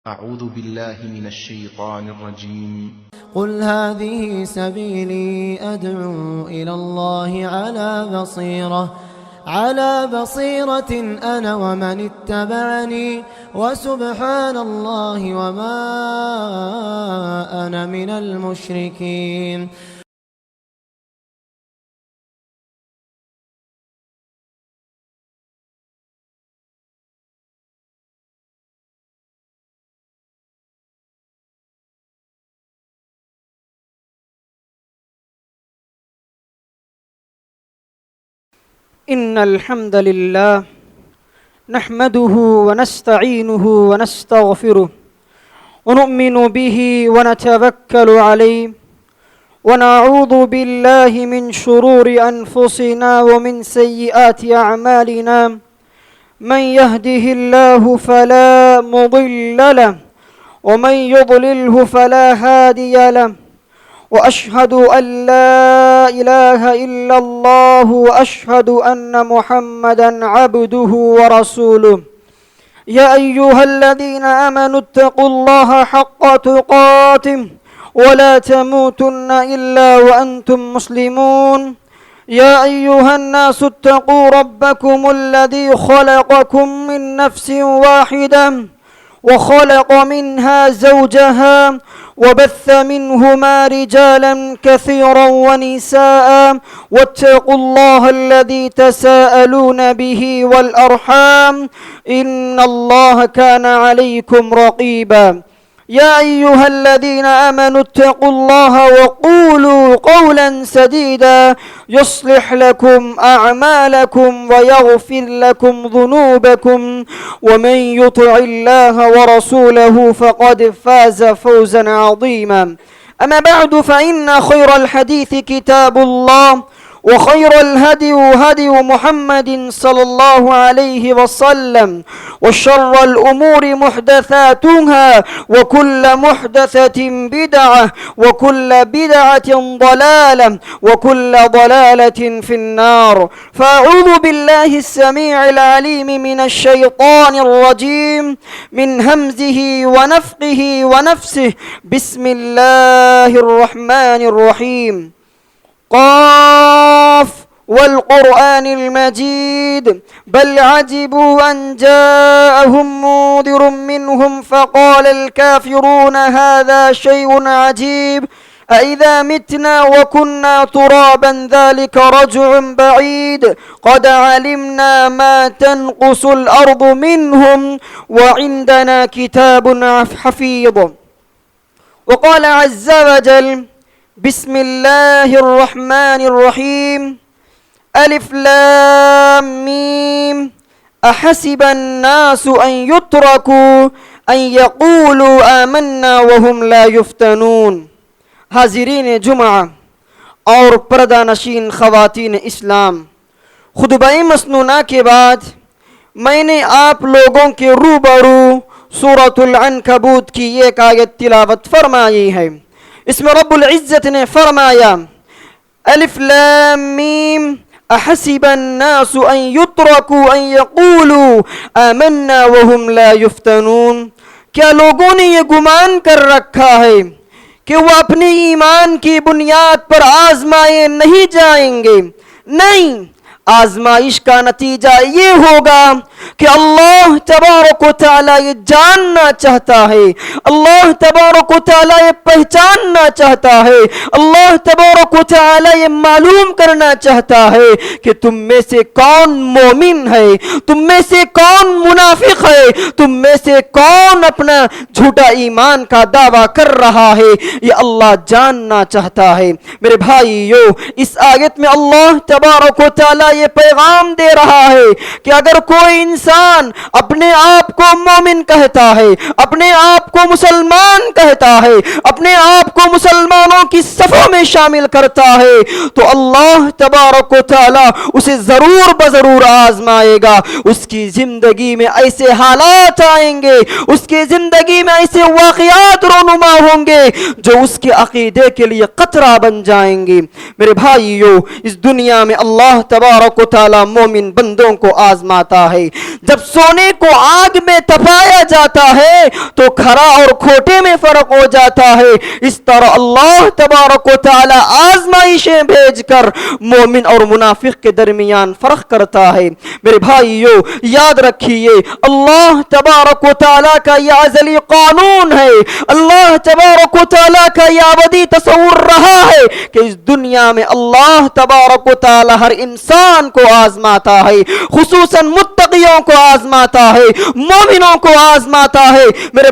أعوذ بالله من الشيطان الرجيم. قل هذه سبيلي أدعو إلى الله على بصيرة أنا ومن اتبعني وسبحان الله وما أنا من المشركين. إن الحمد لله نحمده ونستعينه ونستغفره ونؤمن به ونتوكل عليه ونعوذ بالله من شرور أنفسنا ومن سيئات أعمالنا. من يهده الله فلا مضل له ومن يضلله فلا هادي له، وأشهد أن لا إله إلا الله وأشهد أن محمدا عبده ورسوله. يا أيها الذين آمنوا اتقوا الله حق تقاته ولا تموتن إلا وأنتم مسلمون. يا أيها الناس اتقوا ربكم الذي خلقكم من نفس واحدة وخلق منها زوجها وبث منهما رجالا كثيرا ونساء، واتقوا الله الذي تساءلون به والأرحام إن الله كان عليكم رقيبا. يا أيها الذين آمنوا اتقوا الله وقولوا قولا سديدا يصلح لكم أعمالكم ويغفر لكم ذنوبكم، ومن يطع الله ورسوله فقد فاز فوزا عظيما. أما بعد، فإن خير الحديث كتاب الله، وخير الهدي هدي محمد صلى الله عليه وسلم، وشر الأمور محدثاتها، وكل محدثة بدعة، وكل بدعة ضلالة، وكل ضلالة في النار. فأعوذ بالله السميع العليم من الشيطان الرجيم، من همزه ونفقه ونفسه. بسم الله الرحمن الرحيم. قاف والقرآن المجيد، بل عجبوا أن جاءهم منذر منهم فقال الكافرون هذا شيء عجيب أإذا متنا وكنا ترابا ذلك رجع بعيد قد علمنا ما تنقص الأرض منهم وعندنا كتاب حفيظ. وقال عز وجل: بسم الله الرحمن الرحيم. ألف لام ميم. أحسب الناس أن يتركوا أن يقولوا آمنا وهم لا يفتنون. حاضرین جمعہ اور پردہ نشین خواتین اسلام، خطبہ مسنونہ کے بعد میں نے آپ لوگوں کے روبرو سورۃ العنکبوت کی ایک آیت تلاوت فرمائی ہے۔ اس میں رب العزت نے فرمایا: الف لام میم احسب الناس ان یترکوا ان یقولوا آمنا وهم لا یفتنون۔ کیا لوگوں نے یہ گمان کر رکھا ہے کہ وہ اپنے ایمان کی بنیاد پر آزمائے نہیں جائیں گے؟ نہیں، آزمائش کا نتیجہ یہ ہوگا کہ اللہ تبارک و تعالیٰ یہ جاننا چاہتا ہے، اللہ تبارک و تعالیٰ یہ پہچاننا چاہتا ہے، اللہ تبارک و تعالیٰ یہ معلوم کرنا چاہتا ہے کہ تم میں سے کون مومن ہے، تم میں سے کون منافق ہے، تم میں سے کون اپنا جھوٹا ایمان کا دعویٰ کر رہا ہے، یہ اللہ جاننا چاہتا ہے۔ میرے بھائیو، اس آیت میں اللہ تبارک و تعالیٰ یہ پیغام دے رہا ہے کہ اگر کوئی انسان اپنے آپ کو مومن کہتا ہے، اپنے آپ کو مسلمان کہتا ہے، اپنے آپ کو مسلمانوں کی صفوں میں شامل کرتا ہے، تو اللہ تبارک و تعالی اسے ضرور بضرور آزمائے گا۔ اس کی زندگی میں ایسے حالات آئیں گے، اس کی زندگی میں ایسے واقعات رونما ہوں گے جو اس کے عقیدے کے لیے قطرہ بن جائیں گے۔ میرے بھائیو، اس دنیا میں اللہ تبارک تبارک و تعالی مومن بندوں کو آزماتا ہے. جب سونے کو آگ میں تپایا جاتا ہے تو کھرا اور کھوٹے میں فرق ہو جاتا ہے. اس طرح اللہ تبارک و تعالی آزمائشیں بھیج کر مومن اور منافق کے درمیان فرق کرتا ہے. میرے بھائیو یاد رکھیے اللہ تبارک و تعالی کا یہ ازلی قانون ہے. اللہ تبارک و تعالی کا یہ ابدی تصور رہا ہے کہ اس دنیا میں اللہ تبارک و تعالی ہر انسان کو آزماتا ہے, خصوصاً متقیوں کو آزماتا ہے, مومنوں کو آزماتا ہے. میرے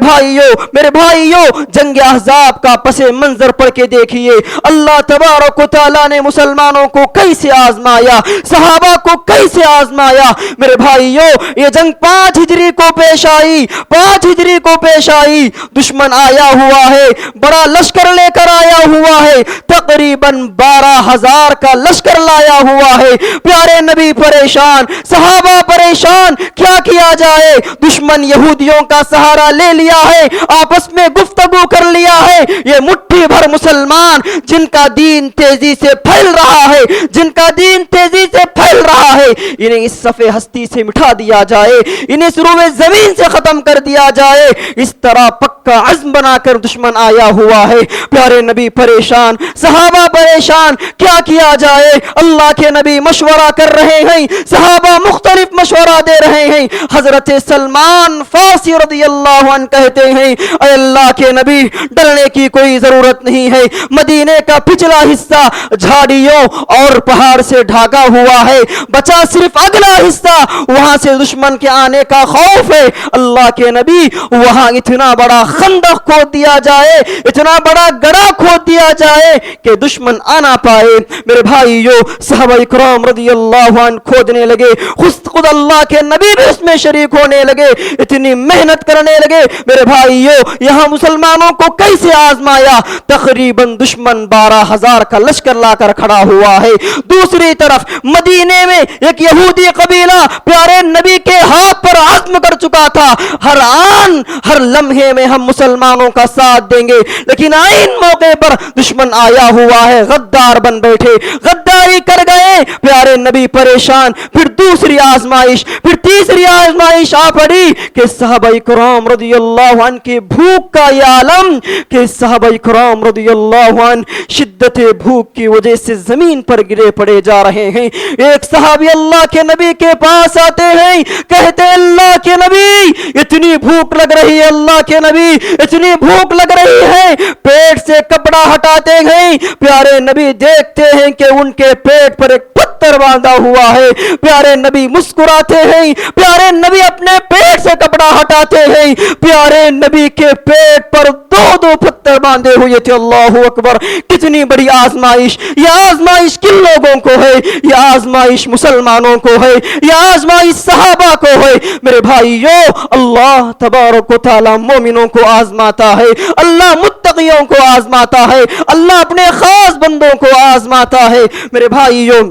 بھائیو جنگ احزاب کا پس منظر پڑھ کے دیکھیے اللہ تبارک و تعالی نے مسلمانوں کو کیسے آزمایا, صحابہ کو کیسے آزمایا. میرے بھائیو یہ جنگ 5 ہجری کو پیش آئی, 5 ہجری کو پیش آئی. دشمن آیا ہوا ہے, بڑا لشکر لے کر آیا ہوا ہے, تقریباً 12,000 کا لشکر لایا ہوا ہے. پیارے نبی پریشان, صحابہ پریشان, کیا کیا جائے. دشمن یہودیوں کا سہارا لے لیا ہے, آپس میں گفتگو کر لیا ہے. یہ مٹھی بھر مسلمان جن کا دین تیزی سے پھیل رہا ہے, جن کا دین تیزی سے پھیل رہا ہے, انہیں اس صفحے ہستی سے مٹھا دیا جائے, انہیں اس روئے زمین سے ختم کر دیا جائے. اس طرح پکا عزم بنا کر دشمن آیا ہوا ہے. پیارے نبی پریشان, صحابہ پریشان, کیا کیا جائے. اللہ کے نبی مشورہ کر رہے ہیں, صحابہ مختلف مشورہ دے رہے ہیں. حضرت سلمان فارسی رضی اللہ عنہ کہتے ہیں اے اللہ کے نبی ڈرنے کی کوئی ضرورت نہیں ہے, مدینے کا پچھلا حصہ جھاڑیوں اور پہاڑ سے ڈھاکا ہوا ہے, بچا صرف اگلا حصہ, وہاں سے دشمن کے آنے کا خوف ہے. اللہ کے نبی وہاں اتنا بڑا خندق کھود دیا جائے, اتنا بڑا گڑھا کھود دیا جائے کہ دشمن آنا پائے. میرے بھائیو صحابہ اکرام رضی اللہ عنہ کھودنے لگے, خود اللہ کے نبی بھی اس میں شریک ہونے لگے, اتنی محنت کرنے لگے. میرے بھائیو یہاں مسلمانوں کو کیسے آزمایا. تقریباً دشمن 12,000 کا لشکر لا کر کھڑا ہوا ہے. دوسری طرف مدینے میں ایک یہودی قبیلہ پیارے نبی کے ہاتھ پر عزم کر چکا تھا, ہر آن ہر لمحے میں ہم مسلمانوں کا ساتھ دیں گے. لیکن آئین موقع پر دشمن آیا ہوا ہے, غدار بن بیٹھے, غداری کر گئے. پیارے نبی پریشان. پھر دوسری آزمائش, پھر تیسری آزمائش آ پڑی کہ صحابہ کرام رضی اللہ عنہ کی بھوک کا یہ عالم کہ صحابہ کرام رضی اللہ عنہ شدت بھوک کی وجہ سے زمین پر گرے پڑے جا رہے ہیں. ایک صحابی اللہ کے نبی کے پاس آتے ہیں, کہتے اللہ کے نبی اتنی بھوک لگ رہی ہے, اللہ کے نبی اتنی بھوک لگ رہی ہے. پیٹ سے کپڑا ہٹاتے ہیں, پیارے نبی دیکھتے ہیں کہ ان کے پیٹ پر ایک پتھر باندھا ہوا ہے. پیارے نبی مسکراتے ہیں, پیارے نبی اپنے پیٹ سے کپڑا ہٹاتے ہیں. پیارے نبی کے پیٹ پر 2 پتھر باندھے ہوئے تھے. اللہ اکبر, کتنی بڑی آزمائش. یہ آزمائش کن لوگوں کو ہے؟ یہ آزمائش مسلمانوں کو ہے, یہ آزمائش صحابہ کو ہے. میرے بھائیو اللہ تبارک و تعالی مومنوں کو آزماتا ہے, اللہ متقیوں کو آزماتا ہے, اللہ اپنے خاص بندوں کو آزماتا ہے. میرے بھائیو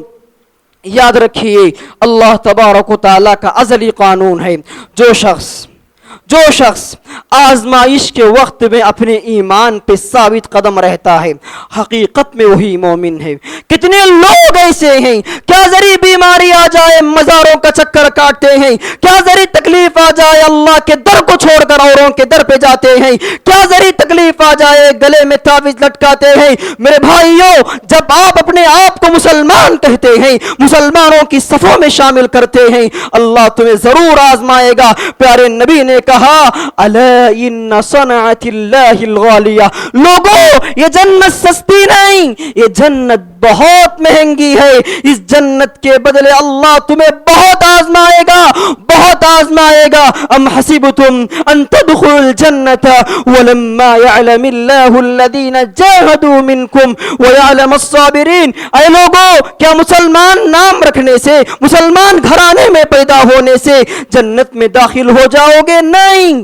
یاد رکھیے اللہ تبارک و تعالی کا ازلی قانون ہے, جو شخص آزمائش کے وقت میں اپنے ایمان پہ ثابت قدم رہتا ہے حقیقت میں وہی مومن ہے. کتنے لوگ ایسے ہیں کیا ذری بیماری آ جائے مزاروں کا چکر کاٹتے ہیں, کیا ذری تکلیف آ جائے اللہ کے در کو چھوڑ کر اوروں کے در پہ جاتے ہیں, کیا ذری تکلیف آ جائے گلے میں تعویذ لٹکاتے ہیں. میرے بھائیوں جب آپ اپنے آپ کو مسلمان کہتے ہیں, مسلمانوں کی صفوں میں شامل کرتے ہیں, اللہ تمہیں ضرور آزمائے گا. پیارے نبی نے کہا الا ان صنعت اللہ الغالیہ, لوگوں یہ جنت سستی نہیں, یہ جنت بہت مہنگی ہے. اس جنت کے بدلے اللہ تمہیں بہت آزمائے گا, بہت آزمائے گا. ام حسبتم ان تدخلوا الجنت ولما يعلم الله الذين جاهدوا منكم ويعلم الصابرين. اے لوگوں کیا مسلمان نام رکھنے سے, مسلمان گھرانے میں پیدا ہونے سے جنت میں داخل ہو جاؤ گے؟ نہیں,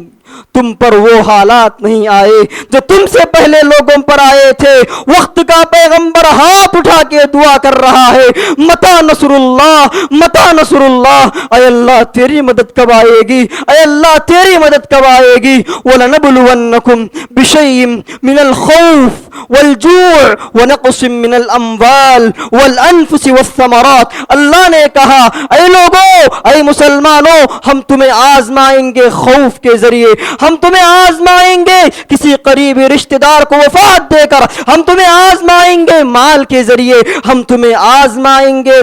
تم پر وہ حالات نہیں آئے جو تم سے پہلے لوگوں پر آئے تھے، وقت کا پیغمبر ہاتھ اٹھا کے دعا کر رہا ہے، متا نصر اللہ، متا نصر اللہ، اے اللہ تیری مدد کب آئے گی، اے اللہ تیری مدد کب آئے گی۔ وَلَنَبْلُوَنَّكُمْ بِشَيْءٍ مِّنَ الْخَوْفِ وَالْجُوعِ وَنَقْصٍ مِّنَ الْأَمْوَالِ وَالْأَنفُسِ وَالثَّمَرَاتِ۔ اللہ نے کہا اے لوگوں، اے مسلمانوں، ہم تمہیں آزمائیں گے خوف کے ذریعے، ہم تمہیں آزمائیں گے کسی قریبی رشتہ دار کو وفات دے کر، ہم تمہیں آزمائیں گے مال کے ذریعے، ہم تمہیں آزمائیں گے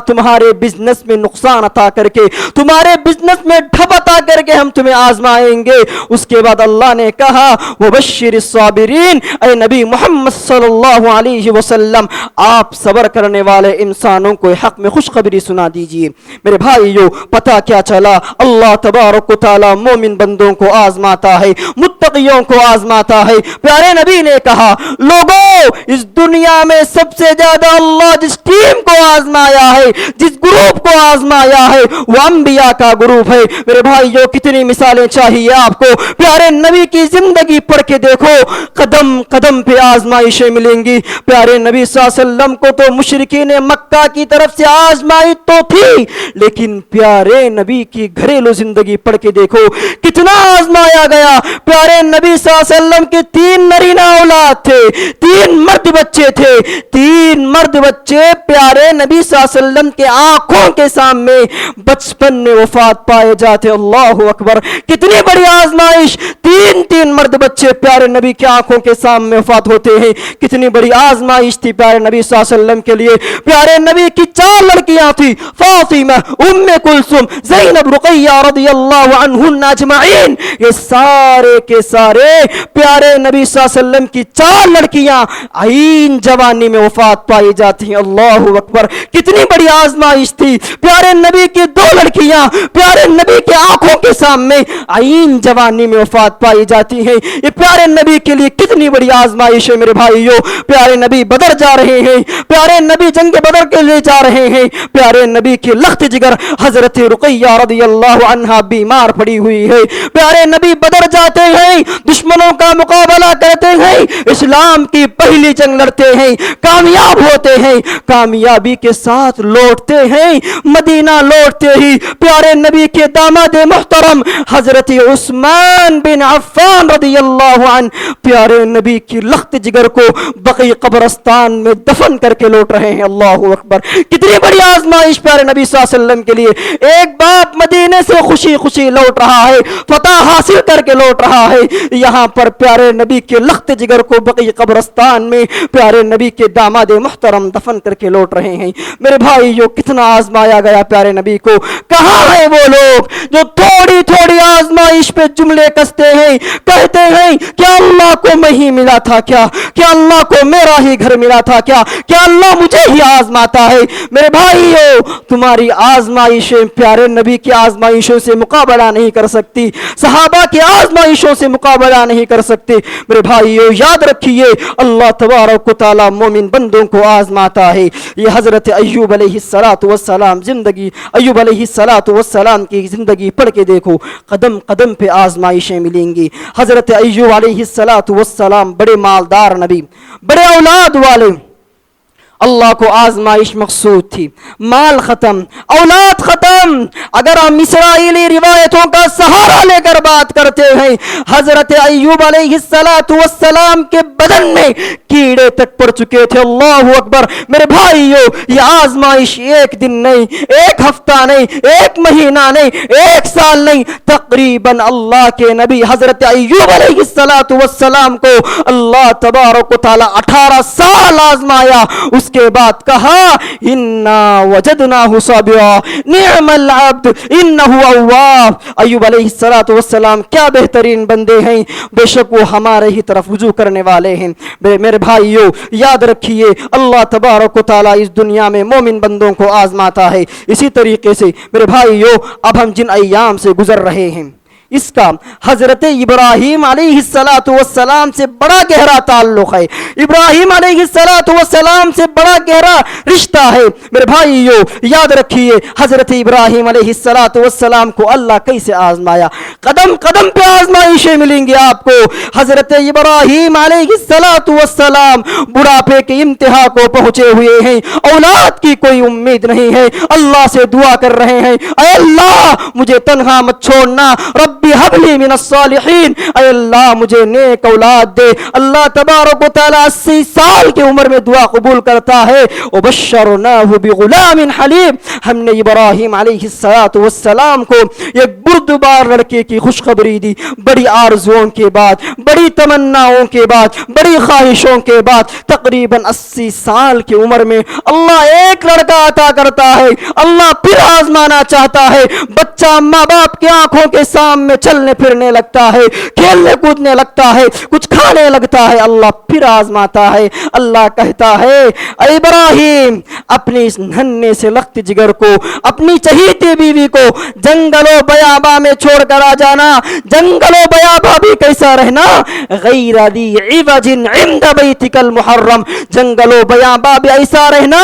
تمہارے بزنس میں نقصان عطا کر کے، تمہارے بزنس میں ڈھب عطا کر کے ہم تمہیں آزمائیں گے۔ اس کے بعد اللہ نے کہا وبشر الصابرین، اے نبی محمد صلی اللہ علیہ وسلم آپ صبر کرنے والے انسانوں کو حق میں خوشخبری سنا دیجئے۔ میرے بھائیو پتہ کیا چلا، اللہ تبارک و تعالی مومن بندوں کو آزماتا ہے، متقیوں کو آزماتا ہے۔ پیارے نبی نے کہا لوگوں، اس دنیا میں سب سے زیادہ اللہ جس ٹیم کو آزمایا ہے، جس گروپ کو آزمایا ہے، وہ انبیاء کا گروپ ہے۔ میرے بھائیو کتنی مثالیں چاہیے آپ کو، پیارے نبی کی زندگی پڑھ کے دیکھو، قدم قدم پہ آزمائشیں ملیں گی۔ پیارے نبی صلی اللہ علیہ وسلم کو تو مشرکین مکہ کی طرف سے آزمائش تو تھی، لیکن پیارے نبی کی گھریلو زندگی پڑھ کے دیکھو کتنا آزمایا گیا۔ پیارے نبی صلی اللہ علیہ وسلم کے 3 نرینہ اولاد تھے، 3 مرد بچے تھے، 3 مرد بچے پیارے نبی صلی اللہ علیہ وسلم کے آنکھوں کے سامنے بچپن میں وفات پائے جاتے۔ اللہ اکبر، کتنی بڑی آزمائش، 3 مرد بچے پیارے نبی کی آنکھوں کے سامنے وفات ہوتے ہیں، کتنی بڑی آزمائش تھی پیارے نبی صلی اللہ علیہ وسلم کے لیے۔ پیارے نبی کی 4 لڑکیاں تھی، فاطمہ، ام کلثوم، زینب، رقیہ رضی اللہ عنہن اجمعین، یہ سارے کے سارے پیارے نبی صلی اللہ علیہ وسلم کی 4 لڑکیاں عین جوانی میں وفات پائی جاتی ہیں۔ اللہ اکبر، کتنی بڑی آزمائش تھی۔ پیارے نبی کی 2 لڑکیاں پیارے نبی کے آنکھوں کے سامنے عین جوانی میں وفات پائی جاتی ہیں۔ یہ پیارے نبی کے لیے کتنی بڑی آزمائش ہے میرے بھائیو۔ پیارے نبی بدر جا رہے ہیں، پیارے نبی جنگ بدر کے لیے جا رہے ہیں، پیارے نبی کی لخت جگر حضرت رقیہ رضی اللہ عنہا بیمار پڑی ہوئی ہے۔ پیارے نبی بدر جاتے ہیں، دشمنوں کا مقابلہ کرتے ہیں، اسلام کی پہلی جنگ لڑتے ہیں، کامیاب ہوتے ہیں، کامیابی کے ساتھ لوٹتے ہیں۔ مدینہ لوٹتے ہی پیارے نبی کے داماد محترم حضرت عثمان بن عفان رضی اللہ عنہ پیارے نبی کی لخت جگر کو بقیع قبرستان میں دفن کر کے لوٹ رہے ہیں۔ اللہ اکبر، کتنی بڑی آزمائش پیارے نبی صلی اللہ علیہ وسلم کے لیے۔ ایک باپ مدینے سے خوشی خوشی لوٹ رہا ہے، فتح حاصل کر کے لوٹ رہا ہے، یہاں پر پیارے نبی کے لخت جگر کو بقیع قبرستان میں پیارے نبی کے داماد محترم دفن کر کے لوٹ رہے ہیں۔ میرے بھائیو کتنا آزمایا گیا پیارے نبی کو۔ کہاں ہیں وہ لوگ جو تھوڑی تھوڑی آزمائش پہ جملے کستے ہیں، کہتے ہیں کیا اللہ کو میں ہی ملا تھا، کیا اللہ کو میرا ہی گھر ملا تھا، کیا اللہ مجھے ہی آزماتا ہے۔ میرے بھائیو تمہاری آزمائشیں پیارے نبی کی آزمائشوں سے مقابلہ نہیں کر سکتی، صحابہ کی آزمائشوں سے مقابلہ نہیں کر سکتے۔ میرے بھائیو یاد رکھیے اللہ تبارک و تعالی مومن بندوں کو آزماتا ہے۔ یہ حضرت ایوب علیہ السلام زندگی، ایوب علیہ السلام کی زندگی پڑھ کے دیکھو، قدم قدم پہ آزمائشیں ملیں گی۔ حضرت ایوب علیہ السلام بڑے مالدار نبی، بڑے اولاد والے، اللہ کو آزمائش مقصود تھی، مال ختم، اولاد ختم۔ اگر ہم اسرائیلی روایتوں کا سہارا لے کر بات کرتے ہیں، حضرت ایوب علیہ السلام کے بدن میں کیڑے تک پڑ چکے تھے۔ اللہ اکبر، میرے بھائیو یہ آزمائش ایک دن نہیں، ایک ہفتہ نہیں، ایک مہینہ نہیں، ایک سال نہیں، تقریباً اللہ کے نبی حضرت ایوب علیہ السلام کو اللہ تبارک و تعالی 18 سال آزمایا۔ اس کے بعد کہا انا وجدناہ صابرا نعم العبد انہ اواب۔ ایوب علیہ السلام کیا بہترین بندے ہیں، بے شک وہ ہمارے ہی طرف رجوع کرنے والے ہیں۔ میرے بھائیو یاد رکھیے اللہ تبارک و تعالی اس دنیا میں مومن بندوں کو آزماتا ہے۔ اسی طریقے سے میرے بھائیو اب ہم جن ایام سے گزر رہے ہیں، اس کا حضرت ابراہیم علیہ السلام سے بڑا گہرا تعلق ہے، ابراہیم علیہ السلام سے بڑا گہرا رشتہ ہے۔ میرے بھائیو یاد رکھیے حضرت ابراہیم علیہ السلام کو اللہ کیسے آزمایا، قدم قدم پہ آزمائشیں ملیں گی آپ کو۔ حضرت ابراہیم علیہ السلام بڑھاپے کے انتہا کو پہنچے ہوئے ہیں، اولاد کی کوئی امید نہیں ہے، اللہ سے دعا کر رہے ہیں اے اللہ مجھے تنہا مت چھوڑنا، ربی حب لی من الصالحین، اے اللہ مجھے نیک اولاد دے۔ اللہ تبارک و تعالی 80 سال کی عمر میں دعا قبول کرتا ہے۔ وبشرناہ بغلام حلیم، ہم نے ابراہیم علیہ السلام کو ایک بردبار لڑکے کی خوشخبری دی، بڑی آرزوؤں کے بعد، بڑی تمناؤں کے بعد، بڑی خواہشوں کے بعد تقریباً 80 سال کی عمر میں اللہ ایک لڑکا عطا کرتا ہے۔ اللہ پھر آزمانا چاہتا ہے، بچہ ماں باپ کی آنکھوں کے سامنے چلنے پھرنے لگتا ہے، کھیلنے کودنے لگتا ہے، کچھ کھانے لگتا ہے، اللہ پھر آزماتا ہے۔ اللہ کہتا ہے اے ابراہیم اپنی اس ننھے سے لخت جگر کو، اپنی چہیتی بیوی کو جنگل و بیابا میں چھوڑ کر آ جانا۔ جنگل و بیابا بھی کیسا رہنا، غیر ذی عوج عند بیتک المحرم، جنگل و بیابا بھی ایسا رہنا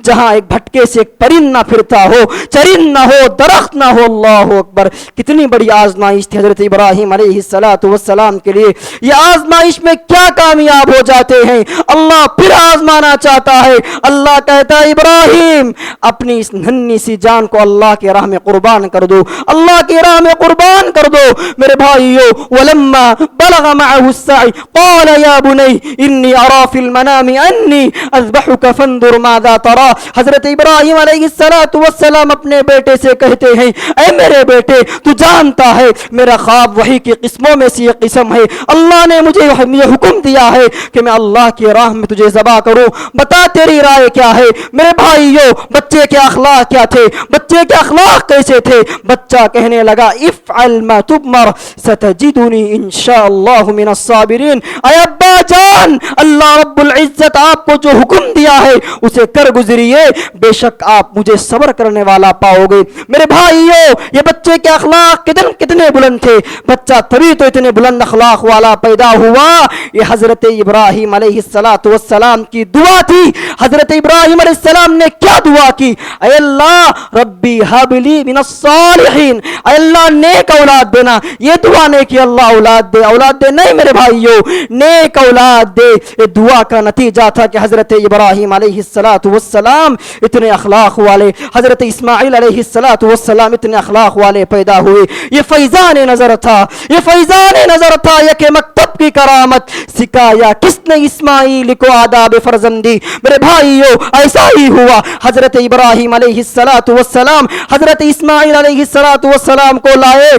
جہاں ایک بھٹکے سے ایک پرند نہ پھرتا ہو، چرند نہ ہو، درخت نہ ہو۔ اللہ اکبر، کتنی بڑی آزمائش تھی حضرت ابراہیم علیہ السلام کے لیے۔ یہ آزمائش میں کیا کامیاب ہو جاتے ہیں، اللہ پھر آزمانا چاہتا ہے۔ اللہ کہتا ہے ابراہیم اپنی اس ننھی سی جان کو اللہ کی راہ میں قربان کر دو، اللہ کی راہ میں قربان کر دو۔ میرے بھائیو ولما بلغ معه السعي قال يا بني اني ارى في المنام اني اذبحك فانظر ماذا ترى۔ حضرت ابراہیم علیہ السلام اپنے بیٹے سے کہتے ہیں اے میرے بیٹے تو جانتا ہے میرا خواب وحی کی قسموں میں سے یہ قسم ہے، اللہ نے مجھے یہ حکم دیا ہے کہ میں اللہ کی راہ میں تجھے ذبح کروں، بتا تیری رائے کیا ہے۔ میرے بھائیو بچے کے اخلاق کیا تھے، بچے کے اخلاق کیسے تھے؟ بچہ کہنے لگا افعل ما تؤمر ستجدنی انشاءاللہ من الصابرین۔ اے ابا جان اللہ رب العزت آپ کو جو حکم دیا ہے اسے کر گزریے، بے شک آپ مجھے صبر کرنے والا پاؤ گے۔ میرے بھائیو یہ بچے کے اخلاق کتنے بلند تھے، بچہ تبھی تو اتنے بلند اخلاق والا پیدا ہوا۔ یہ حضرت ابراہیم علیہ السلام کی دعا تھی۔ حضرت ابراہیم علیہ السلام نے کیا دعا کی؟ اے اللہ ربی حب لی من الصالحین، اے اللہ نیک اولاد دینا۔ یہ دعا نہیں کہ اللہ اولاد دے، اولاد دے نہیں میرے بھائیو، نیک اولاد دے۔ یہ دعا کا نتیجہ تھا کہ حضرت ابراہیم علیہ السلام اتنے اخلاق والے، حضرت اسماعیل علیہ السلام اتنے اخلاق والے پیدا ہوئے۔ یہ فیضان نظر تھا، یہ فیضان نظر تھا، یہ کہ مکتب کی کرامت سکھایا کس نے اسماعیل کو آداب فرزندی۔ میرے بھائیو ایسا ہی ہوا، حضرت ابراہیم علیہ السلام حضرت اسماعیل علیہ السلام کو لائے،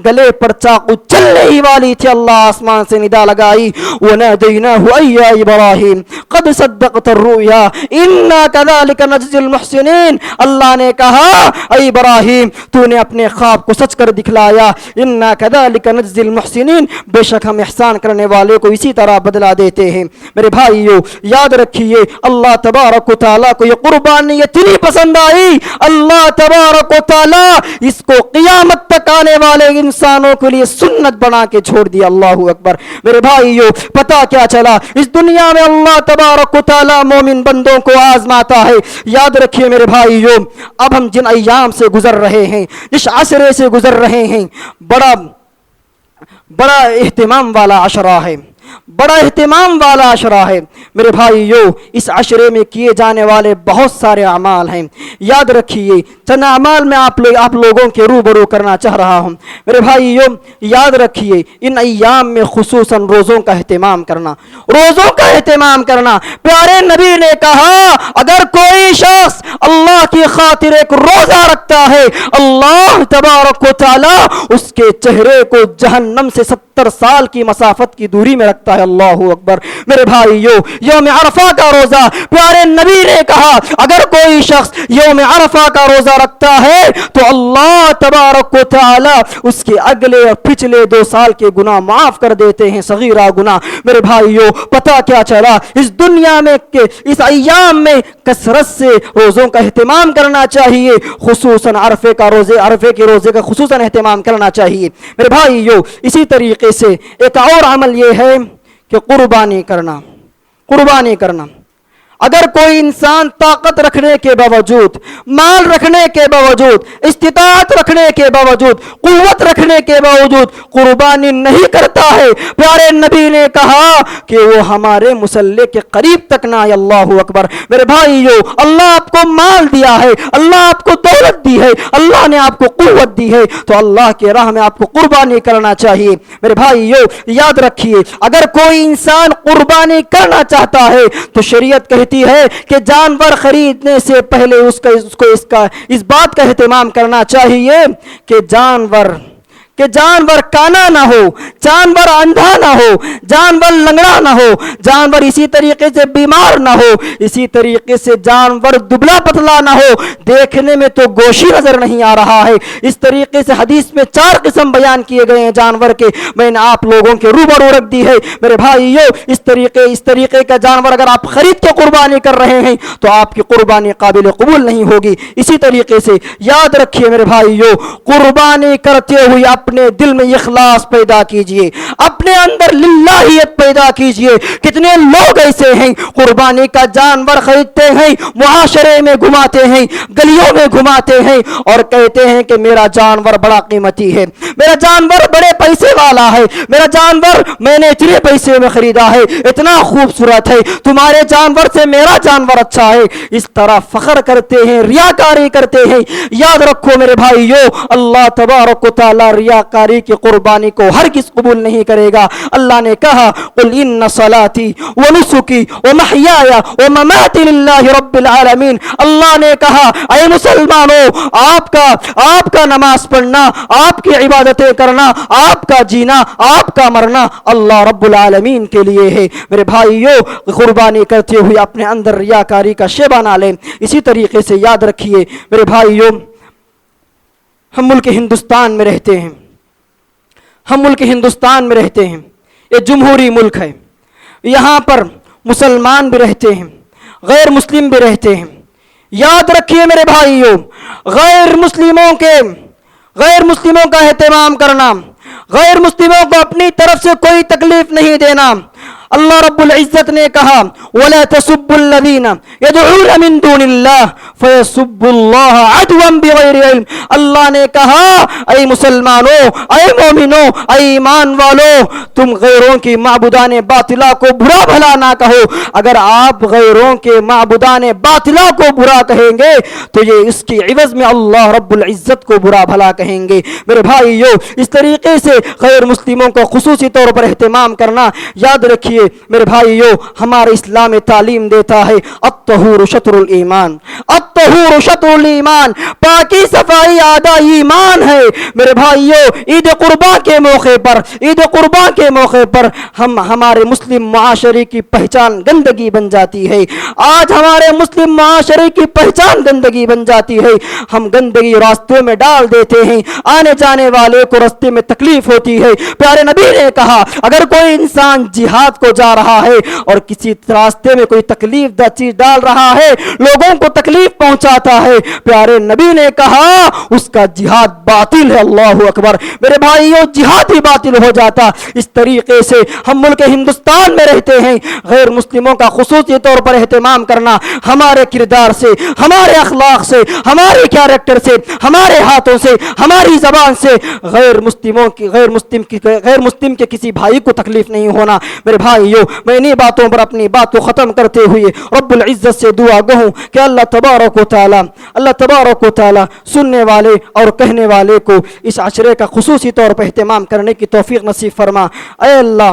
گلے پر چاقو چلنے ہی والی تھی، اللہ آسمان سے ندا لگائی وَنَادَيْنَاهُ أَيْ يَا إِبْرَاهِيمُ قَدْ صَدَّقْتَ الرُّؤْيَا إِنَّا كَذَلِكَ نَجْزِي الْمُحْسِنِينَ۔ اللہ نے کہا اے ابراہیم تو نے اپنے خواب کو سچ کر دکھلایا، إِنَّا كَذَلِكَ نَجْزِي الْمُحْسِنِينَ، بے شک ہم احسان کرنے والے کو اسی طرح بدلہ دیتے ہیں۔ میرے بھائیو یاد رکھیے اللہ تبارک و تعالیٰ کو یہ قربانی اتنی پسند آئی، اللہ تبارک و تعالیٰ اس کو قیامت تک آنے والے انسانوں کے لیے سنت بنا کے چھوڑ دیا۔ اللہ اکبر۔ میرے بھائیو پتا کیا چلا، اس دنیا میں اللہ تبارک و تعالی مومن بندوں کو آزماتا ہے۔ یاد رکھیے میرے بھائیو اب ہم جن ایام سے گزر رہے ہیں، اس عشرے سے گزر رہے ہیں، بڑا اہتمام والا عشرہ ہے، بڑا اہتمام والا عشرہ ہے۔ میرے بھائیو اس عشرے میں کیے جانے والے بہت سارے اعمال ہیں، یاد رکھیے چند اعمال میں آپ لوگوں کے روبرو کرنا چاہ رہا ہوں۔ میرے بھائیو یاد رکھیے ان ایام میں خصوصاً روزوں کا اہتمام کرنا، روزوں کا اہتمام کرنا۔ پیارے نبی نے کہا اگر کوئی شخص اللہ کی خاطر ایک روزہ رکھتا ہے اللہ تبارک و تعالی اس کے چہرے کو جہنم سے 70 سال کی مسافت کی دوری میں رکھتا سکتا ہے. اللہ اکبر. میرے بھائیو یوم عرفہ کا روزہ پیارے نبی نے کہا اگر کوئی شخص یوم عرفہ کا روزہ رکھتا ہے تو اللہ تبارک و تعالی اس کے اگلے اور پچھلے 2 سال کے گناہ معاف کر دیتے ہیں, صغیرہ گناہ. میرے بھائیو پتہ کیا چلا اس دنیا میں کہ اس ایام میں کثرت سے روزوں کا اہتمام کرنا چاہیے, خصوصاً عرفے کے روزے کا خصوصاً اہتمام کرنا چاہیے. میرے بھائیو اسی طریقے سے ایک اور عمل یہ ہے کہ قربانی کرنا. اگر کوئی انسان طاقت رکھنے کے باوجود, مال رکھنے کے باوجود, استطاعت رکھنے کے باوجود, قوت رکھنے کے باوجود قربانی نہیں کرتا ہے, پیارے نبی نے کہا کہ وہ ہمارے مصلی کے قریب تک نہ آئے. اللہ اکبر. میرے بھائیو اللہ آپ کو مال دیا ہے, اللہ آپ کو دولت دی ہے, اللہ نے آپ کو قوت دی ہے, تو اللہ کے راہ میں آپ کو قربانی کرنا چاہیے. میرے بھائیو یاد رکھیے اگر کوئی انسان قربانی کرنا چاہتا ہے تو شریعت کہتی ہے کہ جانور خریدنے سے پہلے اس بات کا اہتمام کرنا چاہیے کہ جانور کانا نہ ہو, جانور اندھا نہ ہو, جانور لنگڑا نہ ہو, جانور اسی طریقے سے بیمار نہ ہو, اسی طریقے سے جانور دبلا پتلا نہ ہو, دیکھنے میں تو گوشی نظر نہیں آ رہا ہے. اس طریقے سے حدیث میں 4 قسم بیان کیے گئے ہیں جانور کے, میں نے آپ لوگوں کے روبرو رکھ دی ہے. میرے بھائیو اس طریقے کا جانور اگر آپ خرید کے قربانی کر رہے ہیں تو آپ کی قربانی قابل قبول نہیں ہوگی. اسی طریقے سے یاد رکھیے میرے بھائیو قربانی کرتے ہوئے اپنے دل میں اخلاص پیدا کیجئے, اپنے اندر للہیت پیدا کیجئے. کتنے لوگ ایسے ہیں قربانی کا جانور خریدتے ہیں, معاشرے میں گھماتے ہیں, گلیوں میں گھماتے ہیں اور کہتے ہیں کہ میرا جانور بڑا قیمتی ہے, میرا جانور بڑے پیسے والا ہے, میرا جانور میں نے اتنے پیسے میں خریدا ہے, اتنا خوبصورت ہے, تمہارے جانور سے میرا جانور اچھا ہے. اس طرح فخر کرتے ہیں, ریاکاری کرتے ہیں. یاد رکھو میرے بھائیو اللہ تبارک و تعالی ریاکاری کی قربانی کو ہرگز قبول نہیں کرے گا. اللہ نے کہا قل ان صلاتی ونسکی ومحیایا ومماتی للہ رب العالمین. اللہ نے کہا اے مسلمانوں آپ کا نماز پڑھنا, آپ کی عبادتیں کرنا, آپ کا جینا, آپ کا مرنا اللہ رب العالمین کے لیے ہے. میرے بھائیو قربانی کرتے ہوئے اپنے اندر ریاکاری کا شیبہ نہ لیں. اسی طریقے سے یاد رکھیے میرے بھائیو ہم ملک ہندوستان میں رہتے ہیں, یہ جمہوری ملک ہے, یہاں پر مسلمان بھی رہتے ہیں, غیر مسلم بھی رہتے ہیں. یاد رکھیے میرے بھائیو غیر مسلموں کا اہتمام کرنا, غیر مسلموں کو اپنی طرف سے کوئی تکلیف نہیں دینا. اللہ رب العزت نے کہا وَلَا تَسُبُّوا الَّذِينَ يَدْعُونَ مِن دُونِ اللَّهِ فَيَسُبُّوا اللَّهَ عَدْوًا بِغَيْرِ عِلْمٍ. اللہ نے کہا اے مسلمانوں, اے مومنوں, اے ایمان والوں, تم غیروں کی معبودان باطلہ کو برا بھلا نہ کہو. اگر آپ غیروں کے معبودان باطلہ کو برا کہیں گے تو یہ اس کی عوض میں اللہ رب العزت کو برا بھلا کہیں گے. میرے بھائیو اس طریقے سے غیر مسلموں کو خصوصی طور پر اہتمام کرنا. یاد رکھیے میرے بھائیو ہمارا اسلام تعلیم دیتا ہے الطہور شطر الایمان, الطہور شطر الایمان, پاکی صفائی آدھا ایمان ہے. میرے بھائیو عید قرباں کے موقع پر ہمارے مسلم معاشرے کی پہچان گندگی بن جاتی ہے. آج ہمارے مسلم معاشرے کی پہچان گندگی بن جاتی ہے. ہم گندگی راستے میں ڈال دیتے ہیں, آنے جانے والے کو راستے میں تکلیف ہوتی ہے. پیارے نبی نے کہا اگر کوئی انسان جہاد کو جا رہا ہے اور کسی راستے میں کوئی تکلیف دہ چیز ڈال رہا ہے, لوگوں کو تکلیف پہنچاتا ہے, پیارے نبی نے کہا اس کا جہاد باطل ہے. اللہ اکبر. میرے بھائیو جہاد ہی باطل ہو جاتا. اس طریقے سے ہم ملک ہندوستان میں رہتے ہیں, غیر مسلموں کا خصوصی طور پر اہتمام کرنا ہمارے کردار سے, ہمارے اخلاق سے, ہمارے کیریکٹر سے, ہمارے ہاتھوں سے, ہماری زبان سے غیر مسلم کے کسی بھائی کو تکلیف نہیں ہونا. میرے بھائیو میں انہی باتوں پر اپنی بات کو ختم کرتے ہوئے رب العزت سے دعا گو کہ اللہ تبارک و تعالی سننے والے اور کہنے والے کو اس عشرے کا خصوصی طور پر اہتمام کرنے کی توفیق نصیب فرما. اے اللہ